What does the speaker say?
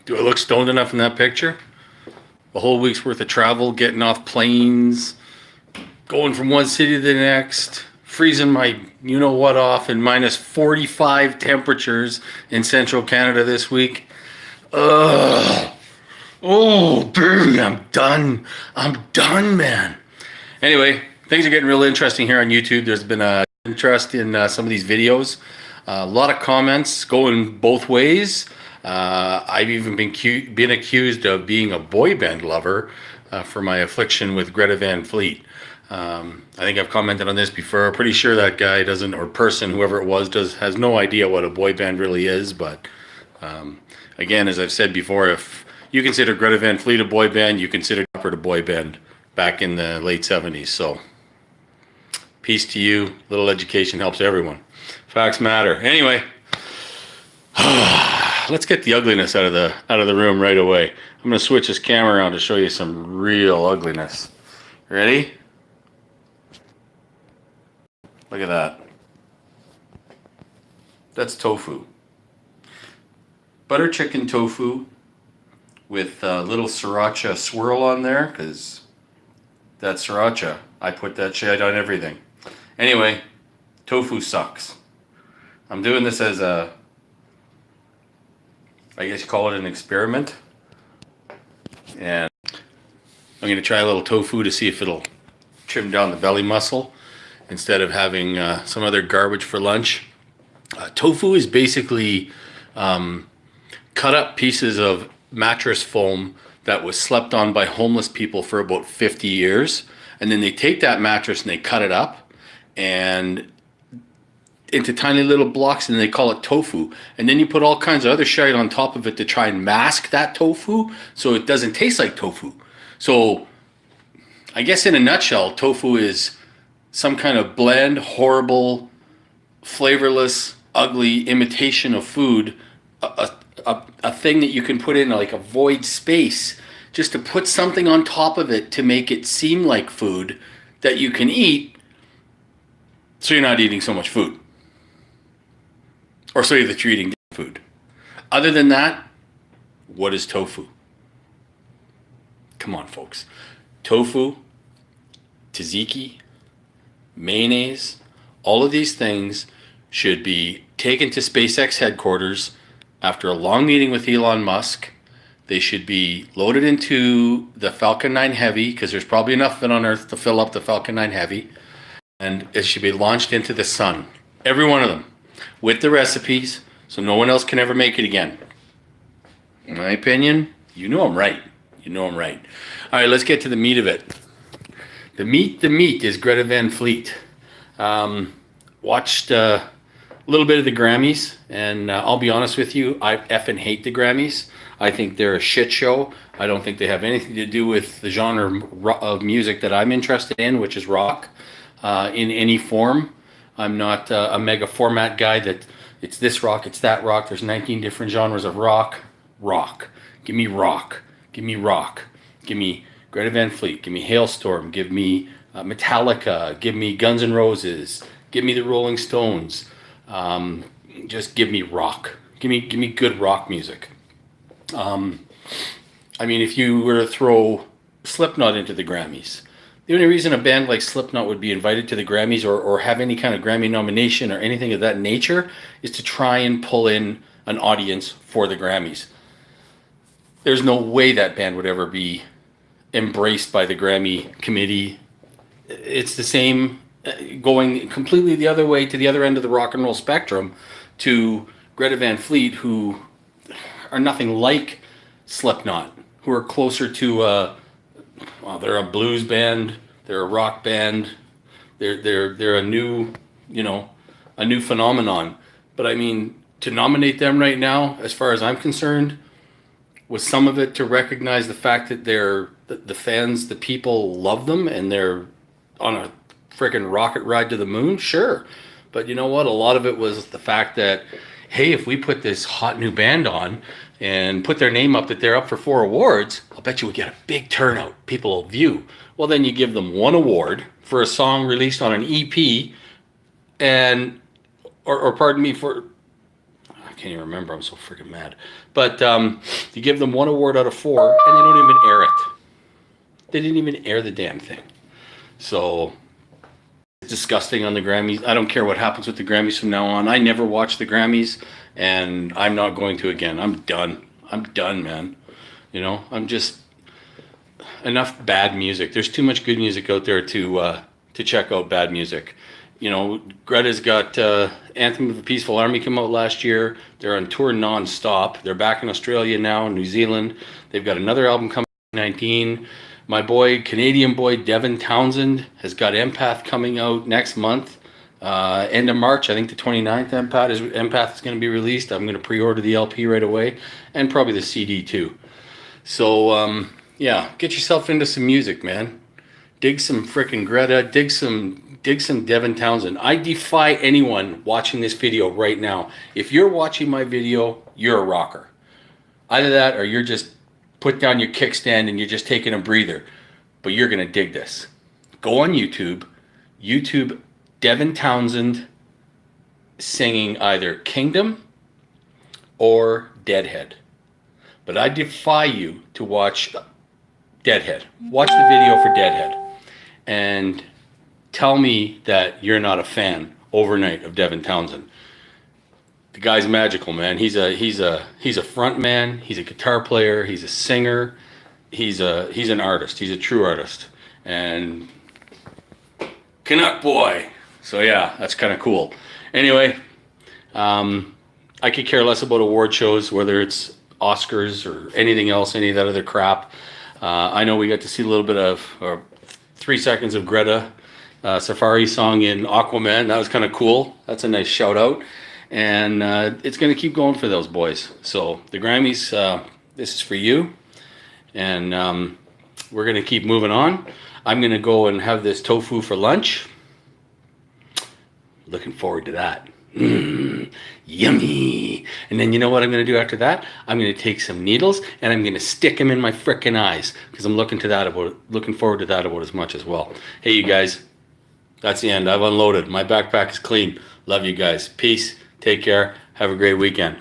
Do I look stoned enough in that picture? A whole week's worth of travel, getting off planes, going from one city to the next, freezing my you-know-what off in minus 45 temperatures in central Canada this week. Ugh. Oh, baby, I'm done. I'm done, man. Anyway, things are getting real interesting here on YouTube. There's been a interest in some of these videos. A lot of comments going both ways. I've even been accused of being a boy band lover for my affliction with Greta Van Fleet. I think I've commented on this before. Pretty sure that guy doesn't, or person, whoever it was, has no idea what a boy band really is. But again, as I've said before, if you consider Greta Van Fleet a boy band, you consider Upper a boy band back in the late 70s. So peace to you. Little education helps everyone. Facts matter. Anyway, let's get the ugliness out of the room right away. I'm going to switch this camera around to show you some real ugliness. Ready? Look at that. That's tofu. Butter chicken tofu with a little sriracha swirl on there, because that's sriracha. I put that shit on everything. Anyway, tofu sucks. I'm doing this as a, I guess you call it an experiment. And I'm going to try a little tofu to see if it'll trim down the belly muscle instead of having some other garbage for lunch. Tofu is basically cut up pieces of mattress foam that was slept on by homeless people for about 50 years. And then they take that mattress and they cut it up and into tiny little blocks, and they call it tofu. And then you put all kinds of other shit on top of it to try and mask that tofu so it doesn't taste like tofu. So I guess in a nutshell, tofu is some kind of bland, horrible, flavorless, ugly imitation of food, a thing that you can put in like a void space just to put something on top of it to make it seem like food that you can eat, so you're not eating so much food. Or so that you're eating food. Other than that, what is tofu? Come on, folks. Tofu, tzatziki, mayonnaise, all of these things should be taken to SpaceX headquarters after a long meeting with Elon Musk. They should be loaded into the Falcon 9 Heavy, because there's probably enough of it on Earth to fill up the Falcon 9 Heavy. And it should be launched into the sun. Every one of them. With the recipes, so no one else can ever make it again. In my opinion, you know I'm right. You know I'm right. All right, let's get to the meat of it. The meat is Greta Van Fleet. Watched a little bit of the Grammys, and I'll be honest with you, I effing hate the Grammys. I think they're a shit show. I don't think they have anything to do with the genre of music that I'm interested in, which is rock, in any form. I'm not a mega format guy that it's this rock, it's that rock. There's 19 different genres of rock. Rock. Give me rock. Give me rock. Give me Greta Van Fleet. Give me Hailstorm. Give me Metallica. Give me Guns N' Roses. Give me the Rolling Stones. Just give me rock. Give me good rock music. I mean, if you were to throw Slipknot into the Grammys, the only reason a band like Slipknot would be invited to the Grammys or have any kind of Grammy nomination or anything of that nature is to try and pull in an audience for the Grammys. There's no way that band would ever be embraced by the Grammy committee. It's the same going completely the other way to the other end of the rock and roll spectrum to Greta Van Fleet, who are nothing like Slipknot, who are closer to well, they're a blues band, they're a rock band, they're a new, a new phenomenon. But I mean, to nominate them right now, as far as I'm concerned, was some of it to recognize the fact that the fans, the people love them and they're on a freaking rocket ride to the moon? Sure. But you know what? A lot of it was the fact that, hey, if we put this hot new band on and put their name up that they're up for 4 awards, I'll bet you we get a big turnout. People will view. Well, then you give them 1 award for a song released on an EP, and or pardon me, for I can't even remember. I'm so freaking mad. But you give them 1 award out of 4, and they don't even air it. They didn't even air the damn thing. So it's disgusting on the Grammys. I don't care what happens with the Grammys from now on. I never watch the Grammys, and I'm not going to again. I'm done. I'm done, man. You know, I'm just enough bad music. There's too much good music out there to check out bad music. You know, Greta's got Anthem of a Peaceful Army come out last year. They're on tour non-stop. They're back in Australia now, in New Zealand. They've got another album coming in 2019. My boy, Canadian boy, Devin Townsend has got Empath coming out next month. End of March, I think the 29th, Empath is going to be released. I'm going to pre-order the LP right away, and probably the CD too. So, yeah, get yourself into some music, man. Dig some frickin' Greta, dig some Devin Townsend. I defy anyone watching this video right now. If you're watching my video, you're a rocker. Either that or you're just put down your kickstand and you're just taking a breather. But you're going to dig this. Go on YouTube. YouTube Devin Townsend singing either Kingdom or Deadhead. But I defy you to watch Deadhead. Watch the video for Deadhead. And tell me that you're not a fan overnight of Devin Townsend. The guy's magical, man. He's a front man. He's a guitar player. He's a singer. He's an artist. He's a true artist. And Canuck boy. So yeah, that's kind of cool. Anyway, I could care less about award shows, whether it's Oscars or anything else, any of that other crap. I know we got to see a little bit of 3 seconds of Greta Safari song in Aquaman. That was kind of cool. That's a nice shout out. And it's going to keep going for those boys. So the Grammys, this is for you. And we're going to keep moving on. I'm going to go and have this tofu for lunch. Looking forward to that. Yummy. And then you know what I'm going to do after that? I'm going to take some needles and I'm going to stick them in my frickin' eyes, because I'm looking forward to that about as much as well. Hey, you guys, that's the end. I've unloaded. My backpack is clean. Love you guys. Peace. Take care. Have a great weekend.